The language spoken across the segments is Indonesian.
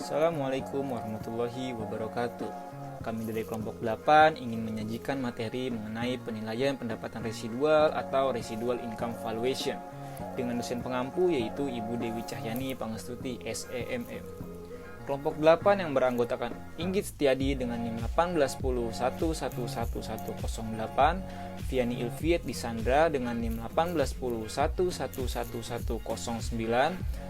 Assalamualaikum warahmatullahi wabarakatuh. Kami dari kelompok 8 ingin menyajikan materi mengenai penilaian pendapatan residual atau residual income valuation dengan dosen pengampu yaitu Ibu Dewi Cahyani Pangestuti SEMM. Kelompok 8 yang beranggotakan Inggit Setiadi dengan NIM 181111108, Viani Ilfiet Disandra dengan NIM 181111109,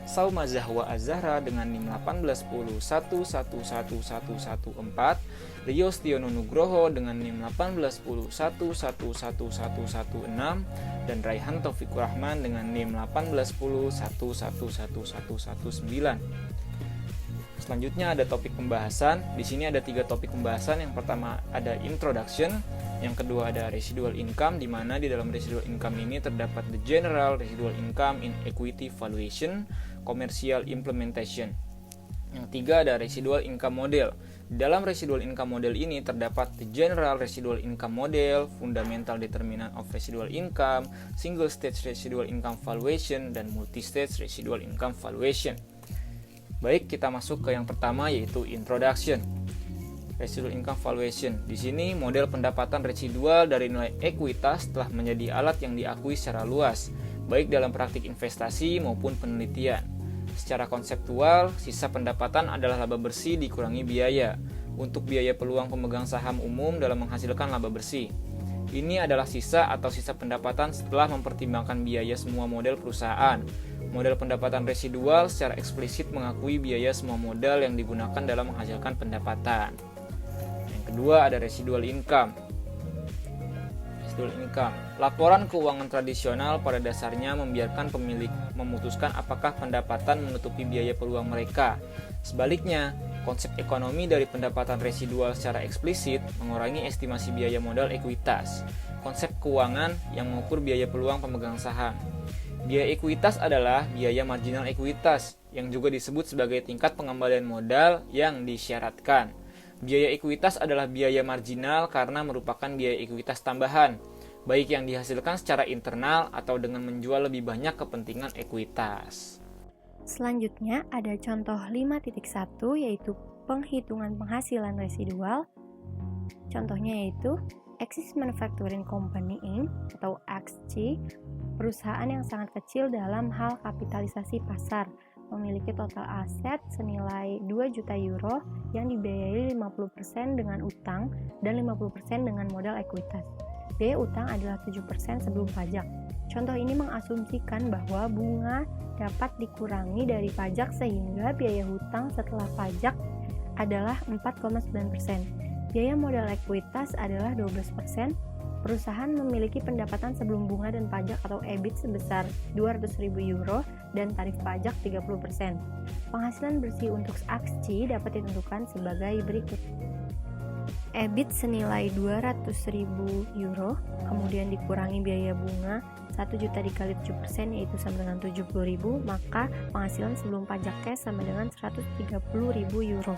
Sauma Zahwa Azhara dengan NIM 181111114, Rio Stiono Nugroho dengan NIM 181111116, dan Raihan Taufikur Rahman dengan NIM 181111119. Selanjutnya ada topik pembahasan. Di sini ada 3 topik pembahasan. Yang pertama ada introduction, yang kedua ada residual income, di mana di dalam residual income ini terdapat the general residual income in equity valuation, commercial implementation. Yang ketiga ada residual income model. Di dalam residual income model ini terdapat the general residual income model, fundamental determinant of residual income, single stage residual income valuation, dan multi stage residual income valuation. Baik, kita masuk ke yang pertama yaitu introduction. Residual income valuation. Di sini model pendapatan residual dari nilai ekuitas telah menjadi alat yang diakui secara luas, baik dalam praktik investasi maupun penelitian. Secara konseptual, sisa pendapatan adalah laba bersih dikurangi biaya untuk biaya peluang pemegang saham umum dalam menghasilkan laba bersih. Ini adalah sisa atau sisa pendapatan setelah mempertimbangkan biaya semua model perusahaan. Model pendapatan residual secara eksplisit mengakui biaya semua modal yang digunakan dalam menghasilkan pendapatan. Yang kedua ada residual income. Residual income. Laporan keuangan tradisional pada dasarnya membiarkan pemilik memutuskan apakah pendapatan menutupi biaya peluang mereka. Sebaliknya, konsep ekonomi dari pendapatan residual secara eksplisit mengurangi estimasi biaya modal ekuitas. Konsep keuangan yang mengukur biaya peluang pemegang saham. Biaya ekuitas adalah biaya marginal ekuitas yang juga disebut sebagai tingkat pengembalian modal yang disyaratkan. Biaya ekuitas adalah biaya marginal karena merupakan biaya ekuitas tambahan, baik yang dihasilkan secara internal atau dengan menjual lebih banyak kepentingan ekuitas. Selanjutnya ada contoh 5.1 yaitu penghitungan penghasilan residual. Contohnya yaitu Axis Manufacturing Company Inc. atau AXC, perusahaan yang sangat kecil dalam hal kapitalisasi pasar, memiliki total aset senilai 2 juta euro yang dibiayai 50% dengan utang dan 50% dengan modal ekuitas. Biaya utang adalah 7% sebelum pajak. Contoh ini mengasumsikan bahwa bunga dapat dikurangi dari pajak sehingga biaya hutang setelah pajak adalah 4,9%. Biaya modal ekuitas adalah 12%. Perusahaan memiliki pendapatan sebelum bunga dan pajak atau EBIT sebesar 200.000 euro dan tarif pajak 30%. Penghasilan bersih untuk AXC dapat ditentukan sebagai berikut. EBIT senilai 200.000 euro, kemudian dikurangi biaya bunga 1 juta dikali 7% yaitu sama dengan 70.000, maka penghasilan sebelum pajaknya sama dengan 130.000 euro.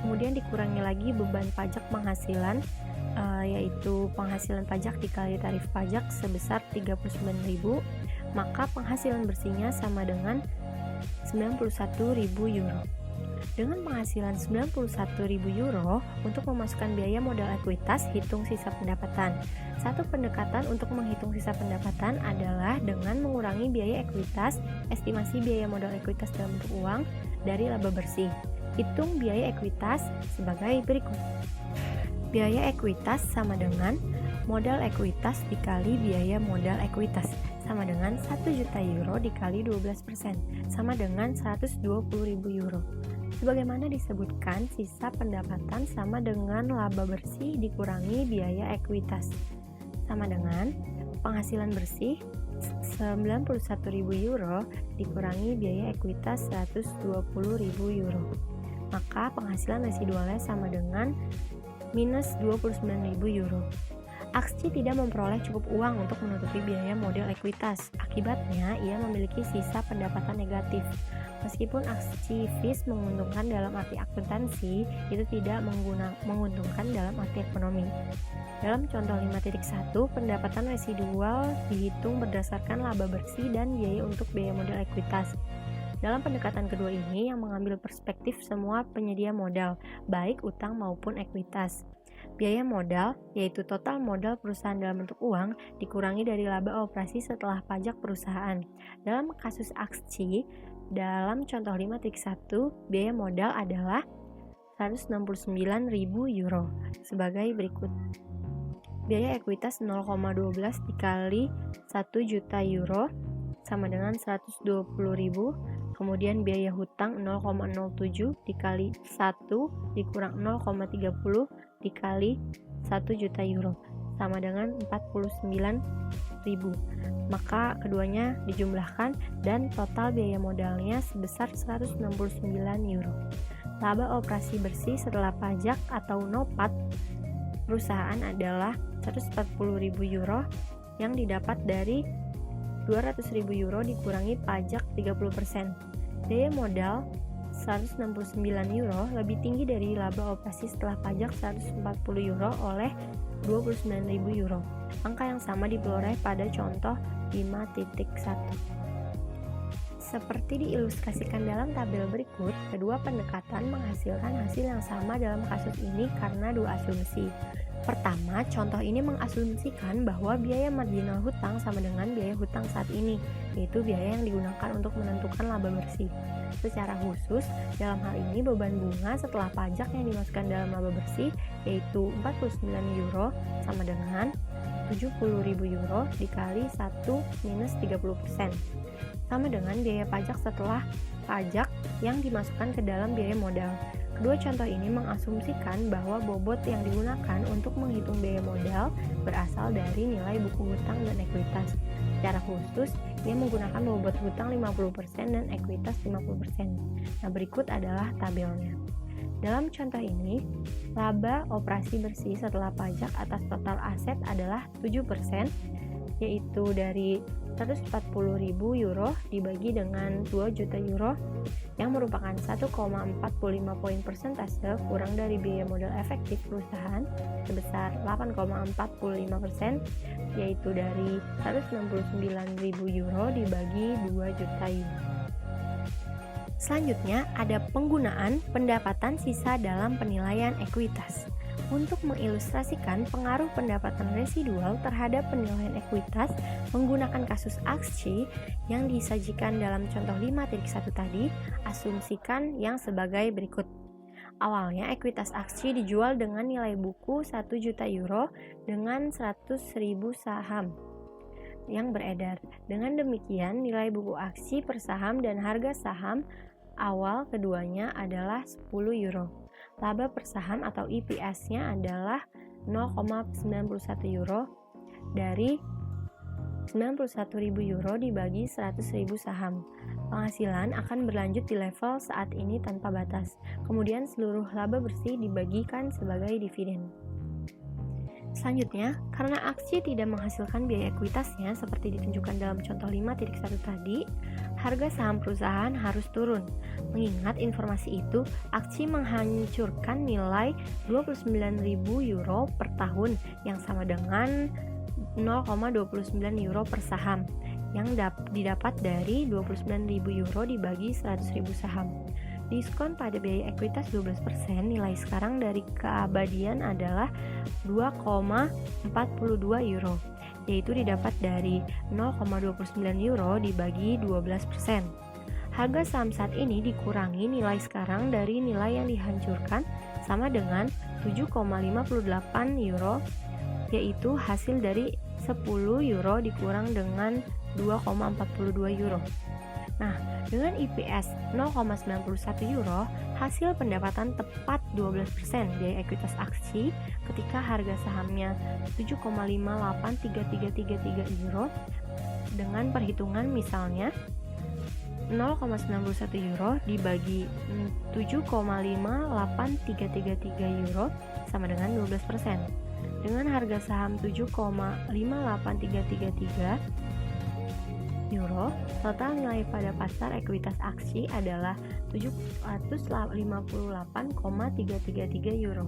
Kemudian dikurangi lagi beban pajak penghasilan yaitu penghasilan pajak dikali tarif pajak sebesar 39.000, maka penghasilan bersihnya sama dengan 91.000 euro. Dengan penghasilan 91.000 euro, untuk memasukkan biaya modal ekuitas, hitung sisa pendapatan. Satu pendekatan untuk menghitung sisa pendapatan adalah dengan mengurangi biaya ekuitas, estimasi biaya modal ekuitas dalam bentuk uang, dari laba bersih. Hitung biaya ekuitas sebagai berikut. Biaya ekuitas sama dengan modal ekuitas dikali biaya modal ekuitas sama dengan 1 juta euro dikali 12% sama dengan 120.000 euro. Sebagaimana disebutkan, sisa pendapatan sama dengan laba bersih dikurangi biaya ekuitas sama dengan penghasilan bersih 91.000 euro dikurangi biaya ekuitas 120.000 euro. Maka penghasilan residualnya sama dengan minus 29.000 euro. AXC tidak memperoleh cukup uang untuk menutupi biaya modal ekuitas. Akibatnya, ia memiliki sisa pendapatan negatif. Meskipun AXC fees menguntungkan dalam arti akuntansi, itu tidak menguntungkan dalam arti ekonomi. Dalam contoh 5.1, pendapatan residual dihitung berdasarkan laba bersih dan biaya untuk biaya modal ekuitas. Dalam pendekatan kedua ini yang mengambil perspektif semua penyedia modal, baik utang maupun ekuitas. Biaya modal, yaitu total modal perusahaan dalam bentuk uang, dikurangi dari laba operasi setelah pajak perusahaan. Dalam kasus aksi, dalam contoh 5.1, biaya modal adalah 169.000 euro sebagai berikut. Biaya ekuitas 0,12 dikali 1 juta euro sama dengan 120.000. Kemudian biaya hutang 0,07 dikali 1 dikurang 0,30 dikali 1 juta euro sama dengan 49.000. Maka keduanya dijumlahkan dan total biaya modalnya sebesar 169 euro. Laba operasi bersih setelah pajak atau NOPAT perusahaan adalah 140.000 euro yang didapat dari 200.000 euro dikurangi pajak 30%. Biaya modal 169 euro lebih tinggi dari laba operasi setelah pajak 140 euro oleh 29.000 euro. Angka yang sama diperoleh pada contoh 5.1. Seperti diilustrasikan dalam tabel berikut, kedua pendekatan menghasilkan hasil yang sama dalam kasus ini karena dua asumsi. Pertama, contoh ini mengasumsikan bahwa biaya marginal hutang sama dengan biaya hutang saat ini, yaitu biaya yang digunakan untuk menentukan laba bersih. Secara khusus, dalam hal ini beban bunga setelah pajak yang dimasukkan dalam laba bersih yaitu 49 euro sama dengan 70.000 euro dikali 1 minus 30%, sama dengan biaya pajak setelah pajak yang dimasukkan ke dalam biaya modal. Kedua contoh ini mengasumsikan bahwa bobot yang digunakan untuk menghitung biaya modal berasal dari nilai buku hutang dan ekuitas. Secara khusus, ia menggunakan bobot hutang 50% dan ekuitas 50%. Nah, berikut adalah tabelnya. Dalam contoh ini, laba operasi bersih setelah pajak atas total aset adalah 7%, yaitu dari 140.000 euro dibagi dengan 2 juta euro yang merupakan 1,45 poin persentase kurang dari biaya modal efektif perusahaan sebesar 8,45%, yaitu dari 169.000 euro dibagi 2 juta euro. Selanjutnya ada penggunaan pendapatan sisa dalam penilaian ekuitas. Untuk mengilustrasikan pengaruh pendapatan residual terhadap penilaian ekuitas menggunakan kasus aksi yang disajikan dalam contoh 5.1 tadi, asumsikan yang sebagai berikut. Awalnya ekuitas aksi dijual dengan nilai buku 1 juta euro dengan 100.000 saham yang beredar. Dengan demikian, nilai buku aksi per saham dan harga saham awal keduanya adalah 10 euro. Laba per saham atau EPS-nya adalah 0,91 euro dari 91.000 euro dibagi 100.000 saham. Penghasilan akan berlanjut di level saat ini tanpa batas. Kemudian seluruh laba bersih dibagikan sebagai dividen. Selanjutnya, karena aksi tidak menghasilkan biaya ekuitasnya seperti ditunjukkan dalam contoh 5.1 tadi, harga saham perusahaan harus turun. Mengingat informasi itu, aksi menghancurkan nilai 29.000 euro per tahun yang sama dengan 0,29 euro per saham yang didapat dari 29.000 euro dibagi 100.000 saham. Diskon pada biaya ekuitas 12%, nilai sekarang dari keabadian adalah 2,42 euro, yaitu didapat dari 0,29 euro dibagi 12%. Harga saham saat ini dikurangi nilai sekarang dari nilai yang dihancurkan sama dengan 7,58 euro, yaitu hasil dari 10 euro dikurang dengan 2,42 euro. Nah, dengan EPS 0,91 euro, hasil pendapatan tepat 12% biaya ekuitas aksi ketika harga sahamnya 7,583333 euro dengan perhitungan misalnya 0,91 euro dibagi 7,583333 euro sama dengan 12%. Dengan harga saham 7,5833 euro, total nilai pada pasar ekuitas aksi adalah 758,333 euro.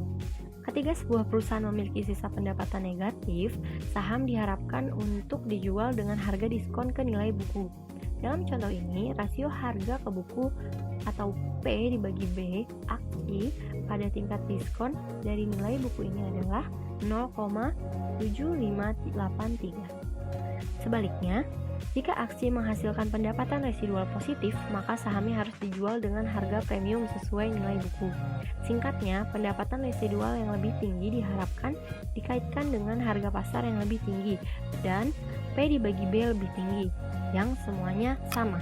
Ketika sebuah perusahaan memiliki sisa pendapatan negatif, saham diharapkan untuk dijual dengan harga diskon ke nilai buku. Dalam contoh ini, rasio harga ke buku atau P dibagi B aksi pada tingkat diskon dari nilai buku ini adalah 0,7583. Sebaliknya, jika aksi menghasilkan pendapatan residual positif, maka sahamnya harus dijual dengan harga premium sesuai nilai buku. Singkatnya, pendapatan residual yang lebih tinggi diharapkan dikaitkan dengan harga pasar yang lebih tinggi dan P dibagi B lebih tinggi, yang semuanya sama.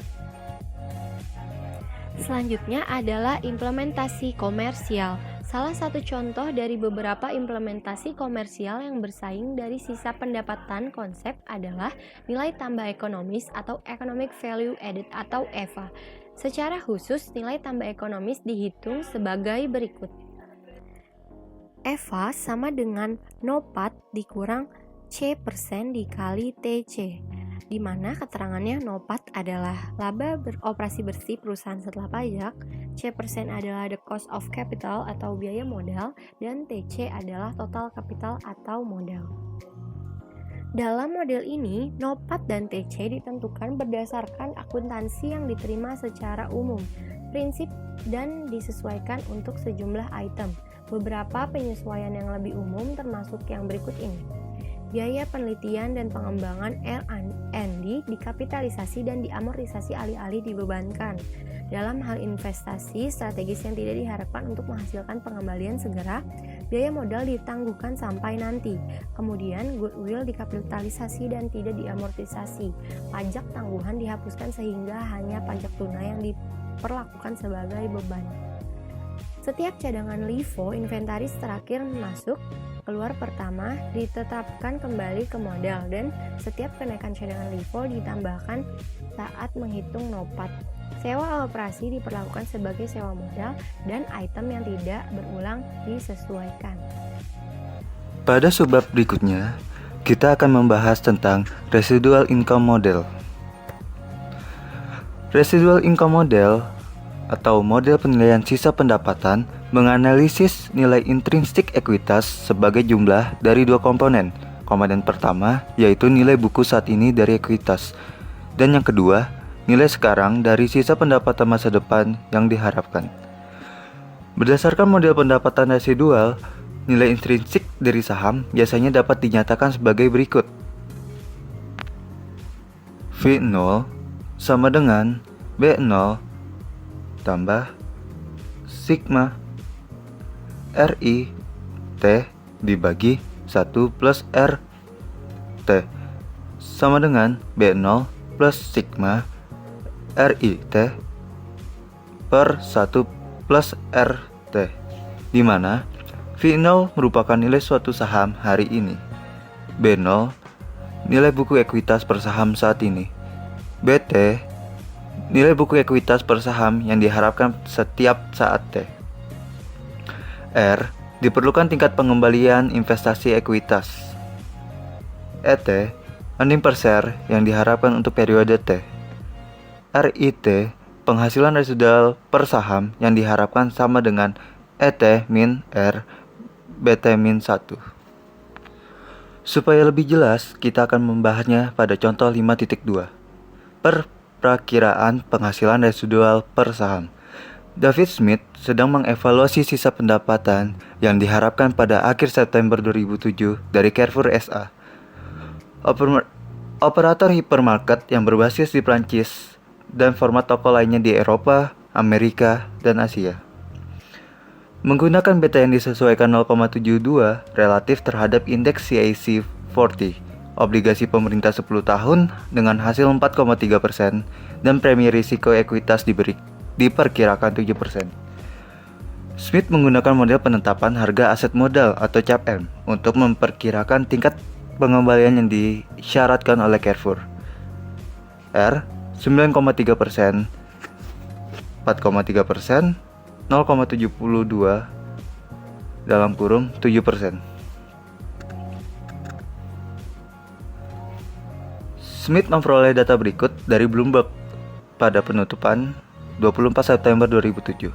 Selanjutnya adalah implementasi komersial. Salah satu contoh dari beberapa implementasi komersial yang bersaing dari sisa pendapatan konsep adalah nilai tambah ekonomis atau Economic Value Added atau EVA. Secara khusus, nilai tambah ekonomis dihitung sebagai berikut. EVA sama dengan NOPAT dikurang C% dikali TC, di mana keterangannya NOPAT adalah laba beroperasi bersih perusahaan setelah pajak, C% adalah the cost of capital atau biaya modal, dan TC adalah total capital atau modal. Dalam model ini, NOPAT dan TC ditentukan berdasarkan akuntansi yang diterima secara umum, prinsip dan disesuaikan untuk sejumlah item. Beberapa penyesuaian yang lebih umum termasuk yang berikut ini. Biaya penelitian dan pengembangan R&D dikapitalisasi dan diamortisasi alih-alih dibebankan. Dalam hal investasi strategis yang tidak diharapkan untuk menghasilkan pengembalian segera, biaya modal ditangguhkan sampai nanti. Kemudian goodwill dikapitalisasi dan tidak diamortisasi. Pajak tangguhan dihapuskan sehingga hanya pajak tunai yang diperlakukan sebagai beban. Setiap cadangan LIFO inventaris terakhir masuk keluar pertama ditetapkan kembali ke modal, dan setiap kenaikan cadangan LIFO ditambahkan saat menghitung NOPAT. Sewa operasi diperlakukan sebagai sewa modal dan item yang tidak berulang disesuaikan. Pada subbab berikutnya, kita akan membahas tentang residual income model. Residual income model atau model penilaian sisa pendapatan menganalisis nilai intrinsik ekuitas sebagai jumlah dari dua komponen. Komponen pertama yaitu nilai buku saat ini dari ekuitas, dan yang kedua nilai sekarang dari sisa pendapatan masa depan yang diharapkan. Berdasarkan model pendapatan residual, nilai intrinsik dari saham biasanya dapat dinyatakan sebagai berikut. V0 sama dengan B0 tambah sigma RI T dibagi 1 plus R T sama dengan B0 plus sigma RI T per 1 plus R T, di mana V0 merupakan nilai suatu saham hari ini, B0 nilai buku ekuitas per saham saat ini, BT nilai buku ekuitas per saham yang diharapkan setiap saat T. R diperlukan tingkat pengembalian investasi ekuitas. ET earning per share yang diharapkan untuk periode T. RIT penghasilan residual per saham yang diharapkan sama dengan ET min R BT min 1. Supaya lebih jelas, kita akan membahasnya pada contoh 5.2. Perakiraan penghasilan residual per saham. David Smith sedang mengevaluasi sisa pendapatan yang diharapkan pada akhir September 2007 dari Carrefour SA, operator hipermarket yang berbasis di Prancis dan format toko lainnya di Eropa, Amerika, dan Asia. Menggunakan beta yang disesuaikan 0,72 relatif terhadap indeks CAC 40, obligasi pemerintah 10 tahun dengan hasil 4,3% dan premi risiko ekuitas diperkirakan 7%. Smith menggunakan model penetapan harga aset modal atau CAPM untuk memperkirakan tingkat pengembalian yang disyaratkan oleh Carrefour. R 9,3%, 4,3%, 0,72 dalam kurung 7%. Smith memperoleh data berikut dari Bloomberg pada penutupan 24 September 2007.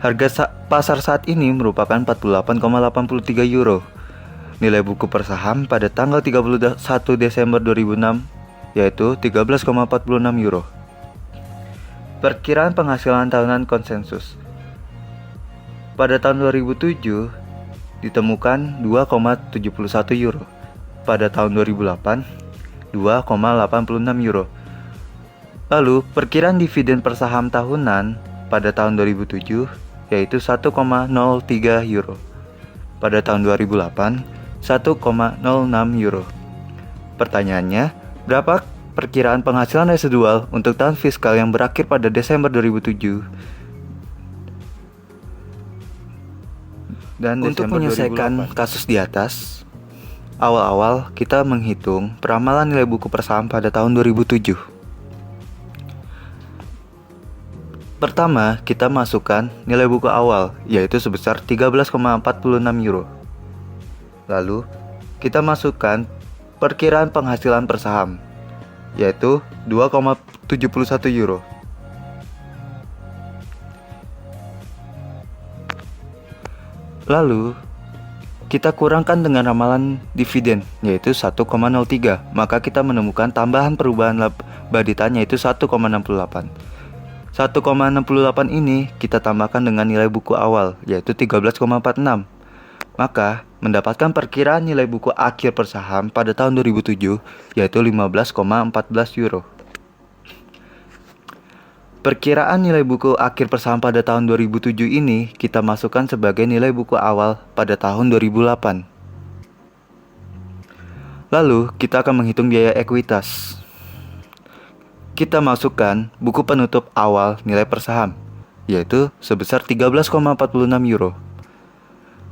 Harga pasar saat ini merupakan 48,83 euro. Nilai buku per saham pada tanggal 31 Desember 2006 yaitu 13,46 euro. Perkiraan penghasilan tahunan konsensus. Pada tahun 2007 ditemukan 2,71 euro. Pada tahun 2008 2,86 euro. Lalu perkiraan dividen per saham tahunan pada tahun 2007 yaitu 1,03 euro. Pada tahun 2008 1,06 euro. Pertanyaannya, berapa perkiraan penghasilan residual untuk tahun fiskal yang berakhir pada Desember 2007 dan untuk Desember menyelesaikan 2008. kasus di atas, awal-awal kita menghitung peramalan nilai buku per saham pada tahun 2007. Pertama, kita masukkan nilai buku awal, yaitu sebesar 13,46 euro. Lalu, kita masukkan perkiraan penghasilan per saham, yaitu 2,71 euro. Lalu, kita kurangkan dengan ramalan dividen, yaitu 1,03. Maka kita menemukan tambahan perubahan laba ditanya yaitu 1,68. 1,68 ini kita tambahkan dengan nilai buku awal, yaitu 13,46. Maka, mendapatkan perkiraan nilai buku akhir per saham pada tahun 2007, yaitu 15,14 euro. Perkiraan nilai buku akhir per saham pada tahun 2007 ini kita masukkan sebagai nilai buku awal pada tahun 2008. Lalu, kita akan menghitung biaya ekuitas. Kita masukkan buku penutup awal nilai per saham, yaitu sebesar 13,46 euro.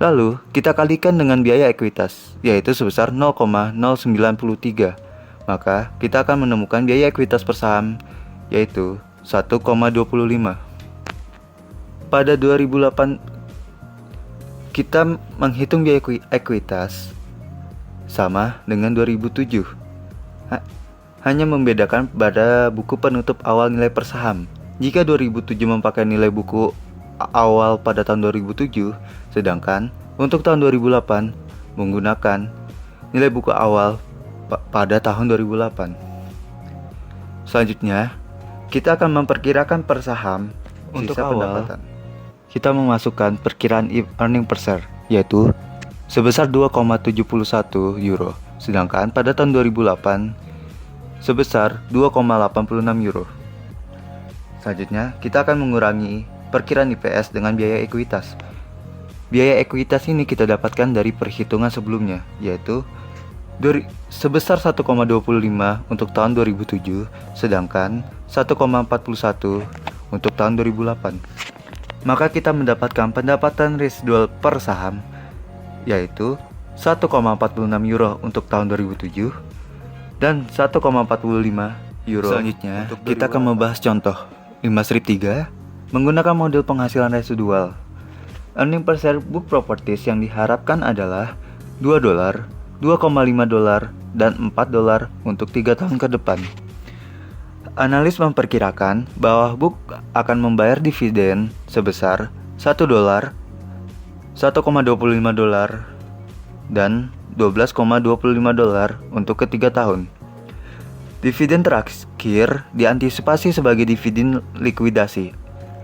Lalu, kita kalikan dengan biaya ekuitas, yaitu sebesar 0,093. Maka, kita akan menemukan biaya ekuitas per saham, yaitu 1,25. Pada 2008, kita menghitung biaya ekuitas sama dengan 2007. Hanya membedakan pada buku penutup awal nilai per saham. Jika 2007 memakai nilai buku awal pada tahun 2007, sedangkan untuk tahun 2008 menggunakan nilai buku awal pada tahun 2008. Selanjutnya, kita akan memperkirakan per saham untuk sisa pendapatan. Kita memasukkan perkiraan earning per share, yaitu sebesar 2,71 euro, sedangkan pada tahun 2008 sebesar 2,86 euro. Selanjutnya, kita akan mengurangi perkiraan IPS dengan biaya ekuitas. Biaya ekuitas ini kita dapatkan dari perhitungan sebelumnya, yaitu sebesar 1,25 untuk tahun 2007, sedangkan 1,41 untuk tahun 2008. Maka kita mendapatkan pendapatan residual per saham, yaitu 1,46 euro untuk tahun 2007 dan 1,45 euro. Selanjutnya, kita akan membahas contoh 5 strip 3 menggunakan model penghasilan residual. Earning per share book properties yang diharapkan adalah $2, $2,5, dan $4 untuk 3 tahun ke depan. Analis memperkirakan bahwa book akan membayar dividen sebesar $1, $1,25, dan $12,25 untuk ketiga tahun. Dividen terakhir diantisipasi sebagai dividen likuidasi.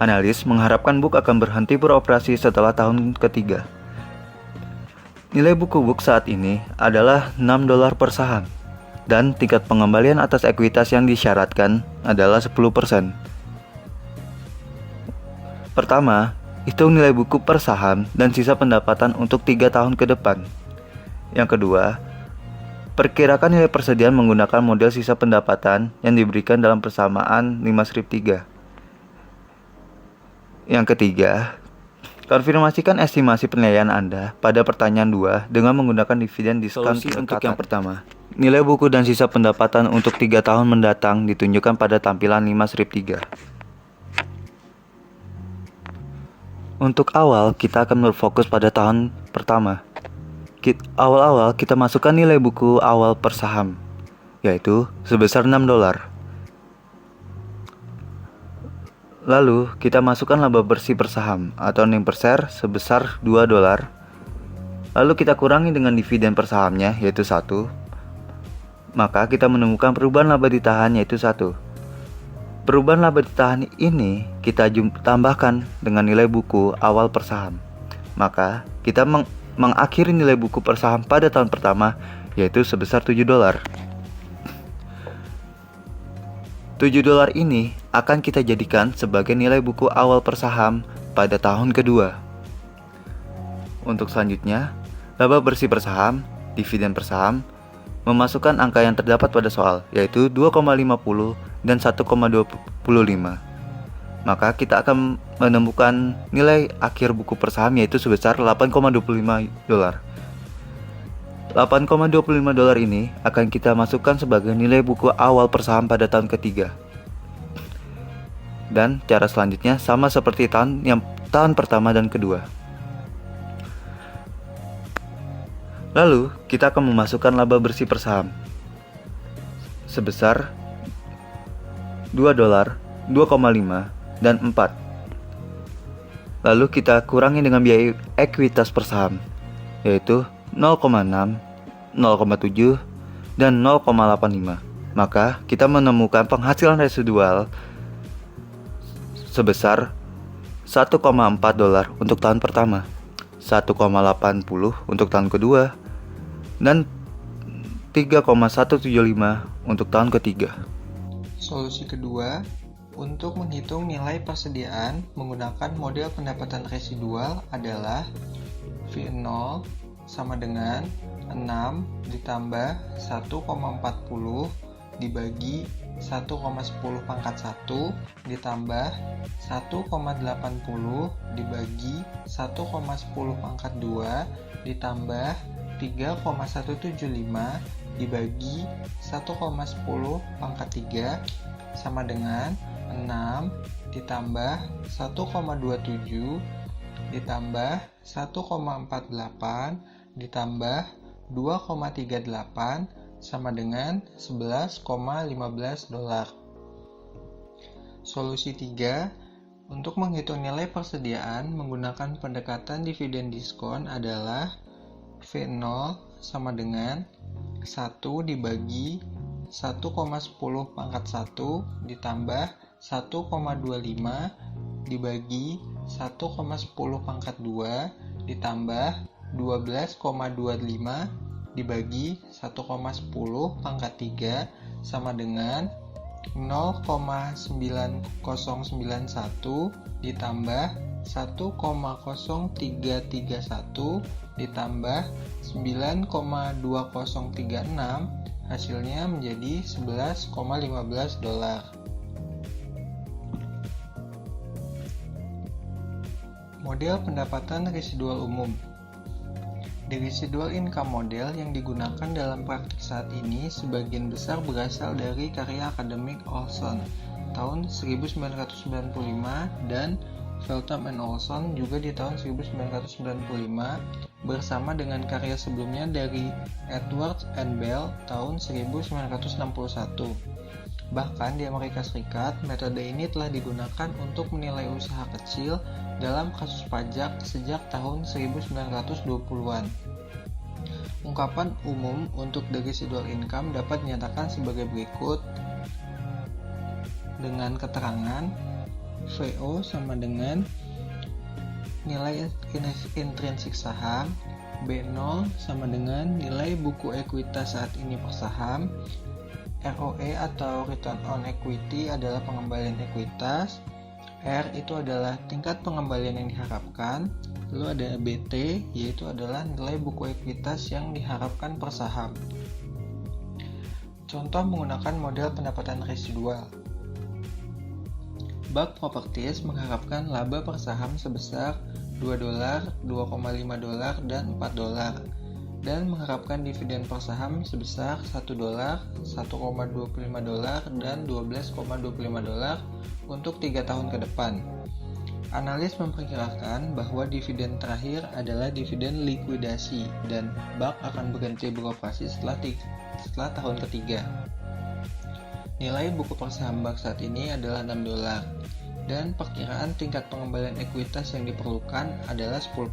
Analis mengharapkan book akan berhenti beroperasi setelah tahun ketiga. Nilai buku book saat ini adalah $6 per saham, dan tingkat pengembalian atas ekuitas yang disyaratkan adalah 10%. Pertama, hitung nilai buku per saham dan sisa pendapatan untuk 3 tahun ke depan. Yang kedua, perkirakan nilai persediaan menggunakan model sisa pendapatan yang diberikan dalam persamaan 5 strip 3. Yang ketiga, konfirmasikan estimasi penilaian Anda pada pertanyaan 2 dengan menggunakan dividen diskon untuk yang pertama. Nilai buku dan sisa pendapatan untuk 3 tahun mendatang ditunjukkan pada tampilan 5 strip 3. Untuk awal, kita akan berfokus pada tahun pertama. Awal-awal kita masukkan nilai buku awal per saham, yaitu sebesar $6. Lalu kita masukkan laba bersih per saham atau earning per share sebesar $2. Lalu kita kurangi dengan dividen per sahamnya yaitu 1. Maka kita menemukan perubahan laba ditahan yaitu 1. Perubahan laba ditahan ini kita tambahkan dengan nilai buku awal per saham. Maka kita mengakhiri nilai buku per saham pada tahun pertama yaitu sebesar $7. $7 ini akan kita jadikan sebagai nilai buku awal per saham pada tahun kedua. Untuk selanjutnya, laba bersih per saham, dividen per saham, memasukkan angka yang terdapat pada soal, yaitu 2,50 dan 1,25. Maka kita akan menemukan nilai akhir buku per saham yaitu sebesar $8,25. $8,25 ini akan kita masukkan sebagai nilai buku awal per saham pada tahun ketiga. Dan cara selanjutnya sama seperti tahun pertama dan kedua. Lalu kita akan memasukkan laba bersih per saham sebesar $2, 2,5, dan 4. Lalu kita kurangi dengan biaya ekuitas per saham yaitu 0,6, 0,7, dan 0,85. Maka kita menemukan penghasilan residual sebesar $1,4 untuk tahun pertama, 1,80 untuk tahun kedua, dan 3,175 untuk tahun ketiga. Solusi kedua, untuk menghitung nilai persediaan menggunakan model pendapatan residual adalah V0 sama dengan 6 ditambah 1,40 dibagi 1,10 pangkat 1 ditambah 1,80 dibagi 1,10 pangkat 2 ditambah 3,175 dibagi 1,10 pangkat 3 sama dengan 6 ditambah 1,27 ditambah 1,48 ditambah 2,38 sama dengan $11,15. Solusi 3, untuk menghitung nilai persediaan menggunakan pendekatan dividen diskon adalah V0 sama dengan 1 dibagi 1,10 pangkat 1 ditambah 1,25 dibagi 1,10 pangkat 2 ditambah 12,25 dibagi 1,10 pangkat 3 sama dengan 0,9091 ditambah 1,0331 ditambah 9,2036, hasilnya menjadi $11,15. Model pendapatan residual umum. Di residual income model yang digunakan dalam praktik saat ini sebagian besar berasal dari karya akademik Olson tahun 1995 dan Feltham and Olson juga di tahun 1995 bersama dengan karya sebelumnya dari Edwards and Bell tahun 1961. Bahkan di Amerika Serikat, metode ini telah digunakan untuk menilai usaha kecil dalam kasus pajak sejak tahun 1920-an. Ungkapan umum untuk the residual income dapat dinyatakan sebagai berikut dengan keterangan VO sama dengan nilai intrinsik saham, B0 sama dengan nilai buku ekuitas saat ini per saham, ROE atau return on equity adalah pengembalian ekuitas, R itu adalah tingkat pengembalian yang diharapkan, lalu ada BT yaitu adalah nilai buku ekuitas yang diharapkan per saham. Contoh menggunakan model pendapatan residual. Buck Properties mengharapkan laba per saham sebesar $2, $2,5, dan $4 dan mengharapkan dividen per saham sebesar $1, $1,25, dan $12,25 untuk 3 tahun ke depan. Analis memperkirakan bahwa dividen terakhir adalah dividen likuidasi dan Buck akan berhenti beroperasi setelah tahun ketiga. Nilai buku per saham Buck saat ini adalah $6 dan perkiraan tingkat pengembalian ekuitas yang diperlukan adalah 10%.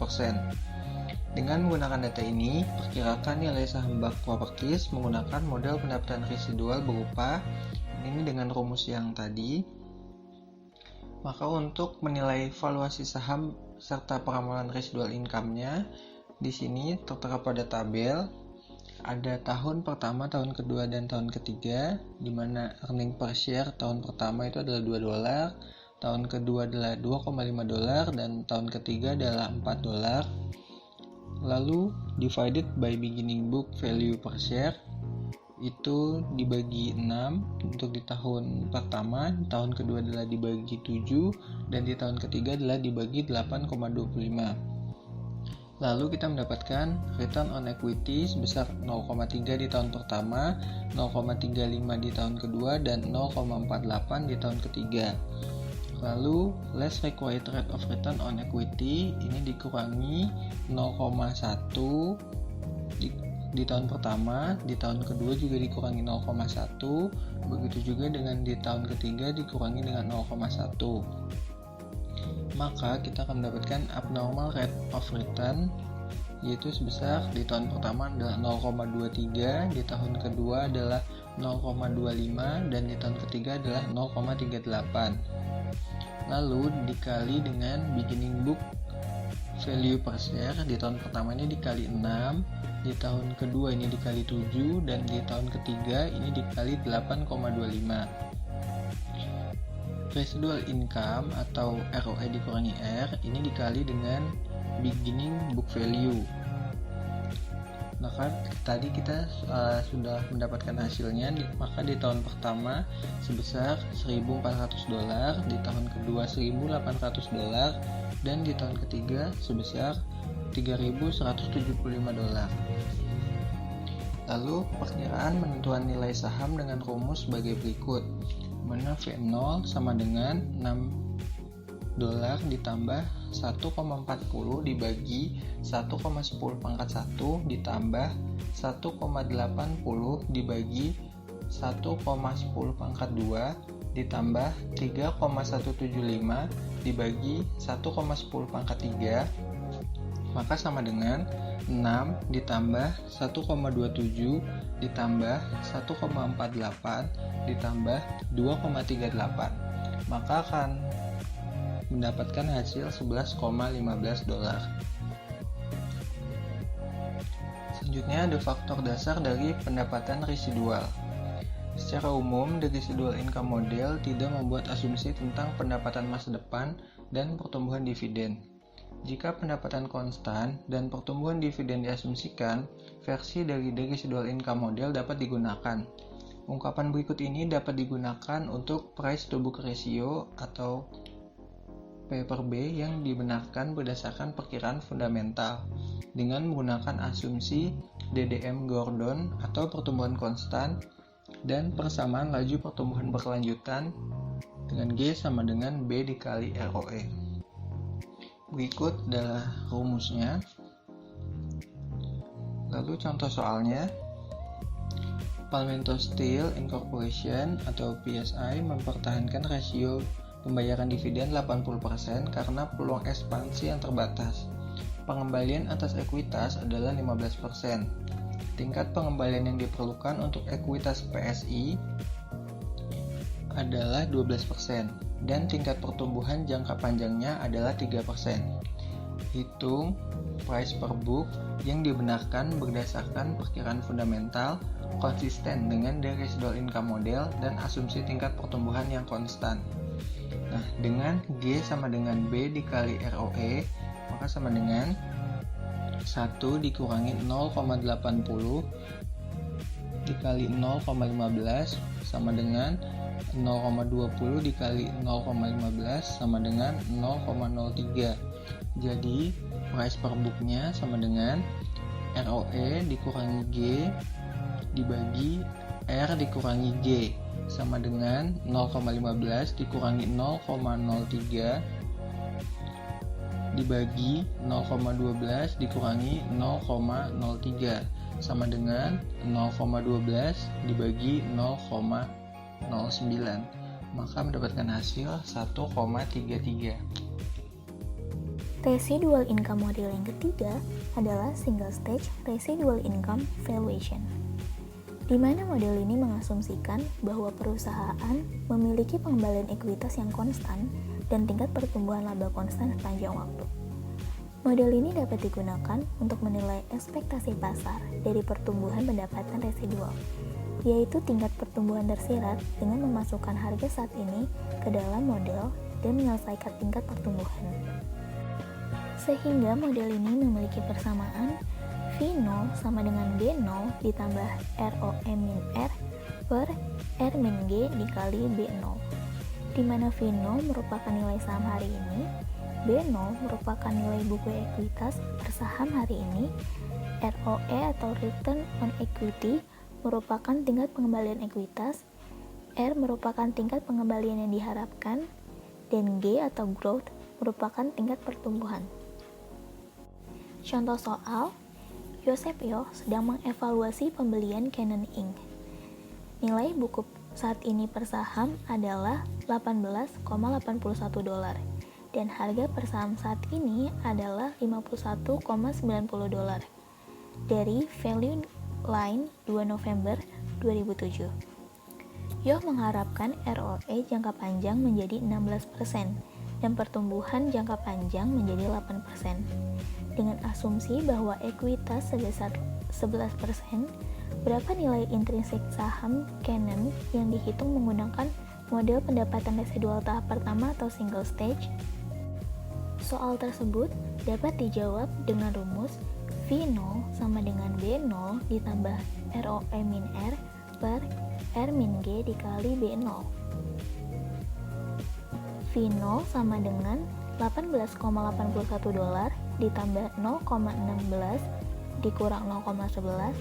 Dengan menggunakan data ini, perkirakan nilai saham Buck Properties menggunakan model pendapatan residual berupa ini dengan rumus yang tadi Maka untuk menilai valuasi saham serta peramalan residual income-nya, di sini tertera pada tabel ada tahun pertama, tahun kedua, dan tahun ketiga, di mana earning per share tahun pertama itu adalah $2, tahun kedua adalah $2,5, dan tahun ketiga adalah $4. Lalu divided by beginning book value per share itu dibagi 6 untuk di tahun pertama, tahun kedua adalah dibagi 7, dan di tahun ketiga adalah dibagi 8,25. Lalu kita mendapatkan return on equity sebesar 0,3 di tahun pertama, 0,35 di tahun kedua, dan 0,48 di tahun ketiga. Lalu less required rate of return on equity ini dikurangi 0,1 di tahun pertama, di tahun kedua juga dikurangi 0,1, begitu juga dengan di tahun ketiga dikurangi dengan 0,1. Maka kita akan mendapatkan abnormal rate of return, yaitu sebesar di tahun pertama adalah 0,23, di tahun kedua adalah 0,25, dan di tahun ketiga adalah 0,38. Lalu dikali dengan beginning book value per share, di tahun pertama ini dikali 6, di tahun kedua ini dikali 7, dan di tahun ketiga ini dikali 8,25. Residual income atau ROE dikurangi R ini dikali dengan beginning book value. Maka tadi kita sudah mendapatkan hasilnya, maka di tahun pertama sebesar $1.400, di tahun kedua $1.800, dan di tahun ketiga sebesar $3.175. Lalu perkiraan menentukan nilai saham dengan rumus sebagai berikut, mana V0 sama dengan $6 ditambah 1,40 dibagi 1,10 pangkat 1 ditambah 1,80 dibagi 1,10 pangkat 2 ditambah 3,175 dibagi 1,10 pangkat 3, maka sama dengan 6 ditambah 1,27 ditambah 1,48 ditambah 2,38, maka akan mendapatkan hasil $11,15. Selanjutnya ada faktor dasar dari pendapatan residual. Secara umum, the residual income model tidak membuat asumsi tentang pendapatan masa depan dan pertumbuhan dividen. Jika pendapatan konstan dan pertumbuhan dividen diasumsikan, versi dari the residual income model dapat digunakan. Ungkapan berikut ini dapat digunakan untuk price to book ratio atau P/B yang dibenarkan berdasarkan perkiraan fundamental dengan menggunakan asumsi DDM Gordon atau pertumbuhan konstan dan persamaan laju pertumbuhan berkelanjutan dengan G sama dengan B dikali ROE. Berikut adalah rumusnya. Lalu contoh soalnya, Palmetto Steel Incorporation atau PSI mempertahankan rasio pembayaran dividen 80% karena peluang ekspansi yang terbatas. Pengembalian atas ekuitas adalah 15%. Tingkat pengembalian yang diperlukan untuk ekuitas PSI adalah 12% dan tingkat pertumbuhan jangka panjangnya adalah 3%. Hitung price per book yang dibenarkan berdasarkan perkiraan fundamental konsisten dengan the residual income model dan asumsi tingkat pertumbuhan yang konstan. Nah, dengan G sama dengan B dikali ROE, maka sama dengan 1 dikurangi 0,80 dikali 0,15 sama dengan 0,20 dikali 0,15 sama dengan 0,03. Jadi, price per booknya sama dengan ROE dikurangi G dibagi R dikurangi G sama dengan 0,15 dikurangi 0,03 dibagi 0,12 dikurangi 0,03 sama dengan 0,12 dibagi 0,09, maka mendapatkan hasil 1,33. Residual income model yang ketiga adalah single stage residual income valuation, di mana model ini mengasumsikan bahwa perusahaan memiliki pengembalian ekuitas yang konstan dan tingkat pertumbuhan laba konstan sepanjang waktu. Model ini dapat digunakan untuk menilai ekspektasi pasar dari pertumbuhan pendapatan residual, yaitu tingkat pertumbuhan tersirat dengan memasukkan harga saat ini ke dalam model dan menyelesaikan tingkat pertumbuhan. Sehingga model ini memiliki persamaan V0 sama dengan B0 ditambah ROE min R per R min G dikali B0, di mana V0 merupakan nilai saham hari ini, B0 merupakan nilai buku ekuitas per saham hari ini, ROE atau Return on Equity merupakan tingkat pengembalian ekuitas, R merupakan tingkat pengembalian yang diharapkan, dan G atau Growth merupakan tingkat pertumbuhan. Contoh soal, Yosepio sedang mengevaluasi pembelian Canon Inc. Nilai buku saat ini per saham adalah $18,81 dan harga per saham saat ini adalah $51,90 dari value line 2 November 2007. Yoh mengharapkan ROE jangka panjang menjadi 16% dan pertumbuhan jangka panjang menjadi 8%. Dengan asumsi bahwa ekuitas sebesar 11%, berapa nilai intrinsik saham Canon yang dihitung menggunakan model pendapatan residual tahap pertama atau single stage? Soal tersebut dapat dijawab dengan rumus V0 sama dengan B0 ditambah ROE min R per R min G dikali B0. V0 sama dengan $18,81 ditambah 0,16 dikurang 0,11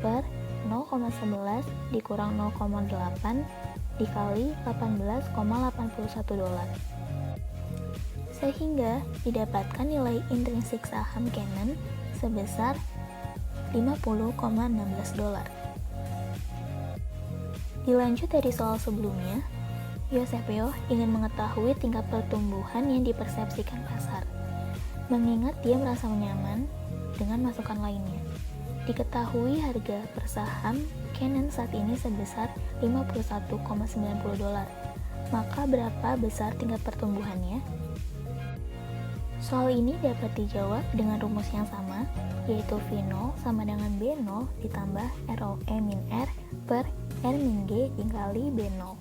per 0,11 dikurang 0,8 dikali $18,81. Sehingga didapatkan nilai intrinsik saham Canon sebesar $50,16. Dilanjut dari soal sebelumnya, Yosepio ingin mengetahui tingkat pertumbuhan yang dipersepsikan pasar, mengingat dia merasa nyaman dengan masukan lainnya. Diketahui harga per saham Canon saat ini sebesar $51,90. Maka berapa besar tingkat pertumbuhannya? Soal ini dapat dijawab dengan rumus yang sama, yaitu V0 sama dengan B0 ditambah ROE min R per R min G dikali B0.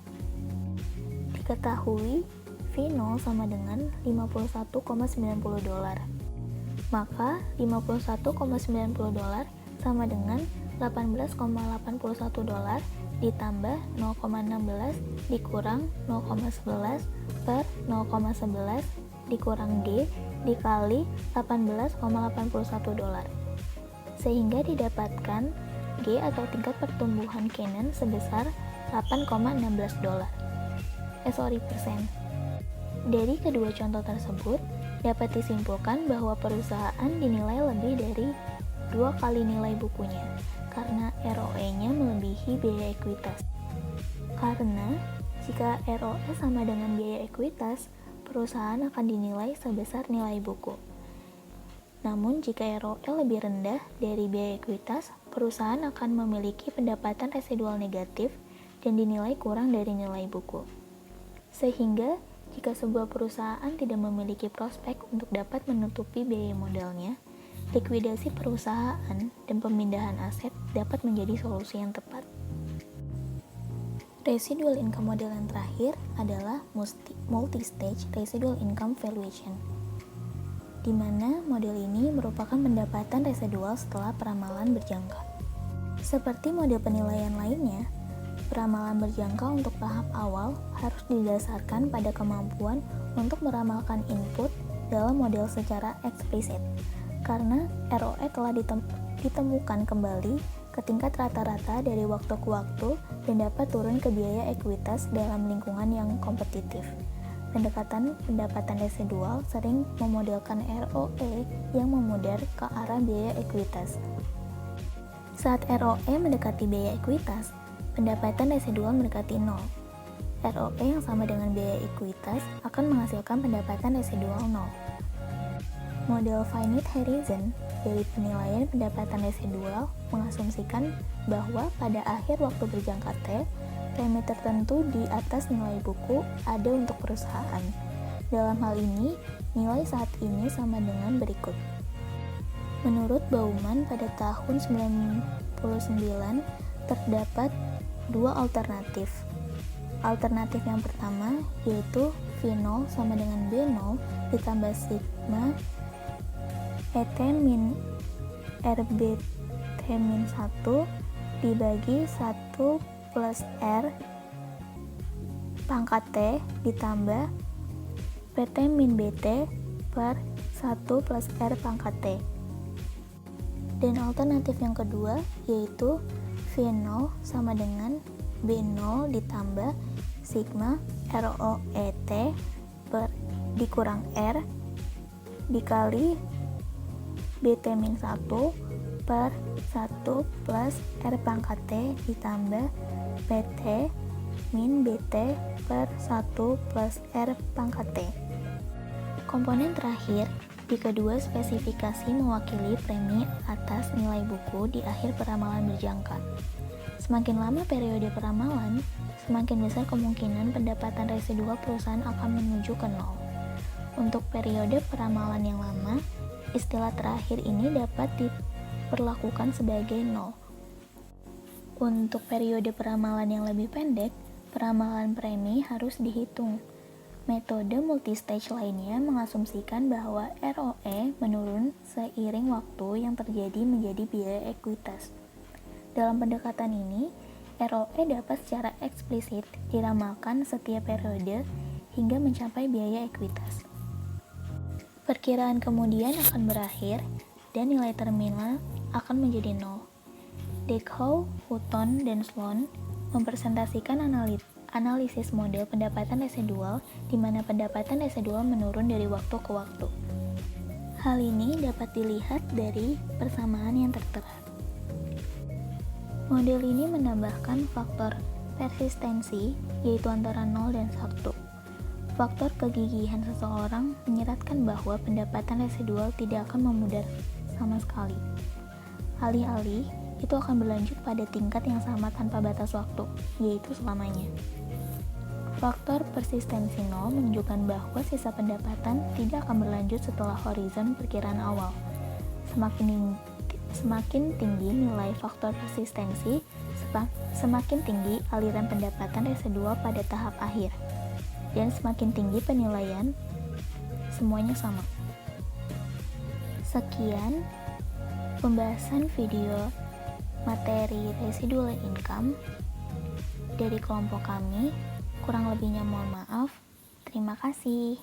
Diketahui V0 sama dengan $51,90. Maka $51,90 sama dengan $18,81 ditambah 0,16 dikurang 0,11 per 0,11 dikurang G dikali $18,81, sehingga didapatkan G atau tingkat pertumbuhan Canon sebesar $8,16. Dari kedua contoh tersebut dapat disimpulkan bahwa perusahaan dinilai lebih dari 2 kali nilai bukunya karena ROE-nya melebihi biaya ekuitas. Karena jika ROE sama dengan biaya ekuitas, perusahaan akan dinilai sebesar nilai buku. Namun jika ROE lebih rendah dari biaya ekuitas, perusahaan akan memiliki pendapatan residual negatif dan dinilai kurang dari nilai buku. Sehingga jika sebuah perusahaan tidak memiliki prospek untuk dapat menutupi biaya modalnya, likuidasi perusahaan dan pemindahan aset dapat menjadi solusi yang tepat. Residual income model yang terakhir adalah multi-stage residual income valuation, di mana model ini merupakan pendapatan residual setelah peramalan berjangka. Seperti model penilaian lainnya, peramalan berjangka untuk tahap awal harus didasarkan pada kemampuan untuk meramalkan input dalam model secara eksplisit, karena ROE telah ditemukan kembali ke tingkat rata-rata dari waktu ke waktu dan dapat turun ke biaya ekuitas dalam lingkungan yang kompetitif. Pendekatan pendapatan residual sering memodelkan ROE yang memudar ke arah biaya ekuitas. Saat ROE mendekati biaya ekuitas, pendapatan residual mendekati 0. ROE yang sama dengan biaya ekuitas akan menghasilkan pendapatan residual 0. Model finite horizon dari penilaian pendapatan residual mengasumsikan bahwa pada akhir waktu berjangka T, premi tertentu di atas nilai buku ada untuk perusahaan, Dalam hal ini, nilai saat ini sama dengan berikut. Menurut Baumann, pada tahun 99 terdapat dua alternatif. Alternatif yang pertama yaitu V0 sama dengan B0 ditambah sigma ET min RBT min 1 dibagi 1 plus R pangkat T ditambah PT min BT per 1 plus R pangkat T. Dan alternatif yang kedua yaitu V0 sama dengan B0 ditambah sigma ROET per dikurang R dikali BT min 1 per 1 plus R pangkat T ditambah PT min BT per 1 plus R pangkat T. Komponen terakhir di kedua spesifikasi mewakili premi atas nilai buku di akhir peramalan berjangka. Semakin lama periode peramalan, semakin besar kemungkinan pendapatan residual perusahaan akan menuju ke nol. Untuk periode peramalan yang lama, istilah terakhir ini dapat diperlakukan sebagai nol. Untuk periode peramalan yang lebih pendek, peramalan premi harus dihitung. Metode multistage lainnya mengasumsikan bahwa ROE menurun seiring waktu yang terjadi menjadi biaya ekuitas. Dalam pendekatan ini, ROE dapat secara eksplisit diramalkan setiap periode hingga mencapai biaya ekuitas. Perkiraan kemudian akan berakhir dan nilai terminal akan menjadi nol. Dekhow, Hutton, dan Sloan mempresentasikan analisis model pendapatan residual di mana pendapatan residual menurun dari waktu ke waktu. Hal ini dapat dilihat dari persamaan yang tertera. Model ini menambahkan faktor persistensi, yaitu antara 0 dan 1. Faktor kegigihan seseorang menyeratkan bahwa pendapatan residual tidak akan memudar sama sekali. Alih-alih, itu akan berlanjut pada tingkat yang sama tanpa batas waktu, yaitu selamanya. Faktor persistensi 0 menunjukkan bahwa sisa pendapatan tidak akan berlanjut setelah horizon perkiraan awal. Semakin tinggi nilai faktor persistensi, semakin tinggi aliran pendapatan residual pada tahap akhir. Dan semakin tinggi penilaian, semuanya sama. Sekian pembahasan video materi residual income dari kelompok kami. Kurang lebihnya mohon maaf. Terima kasih.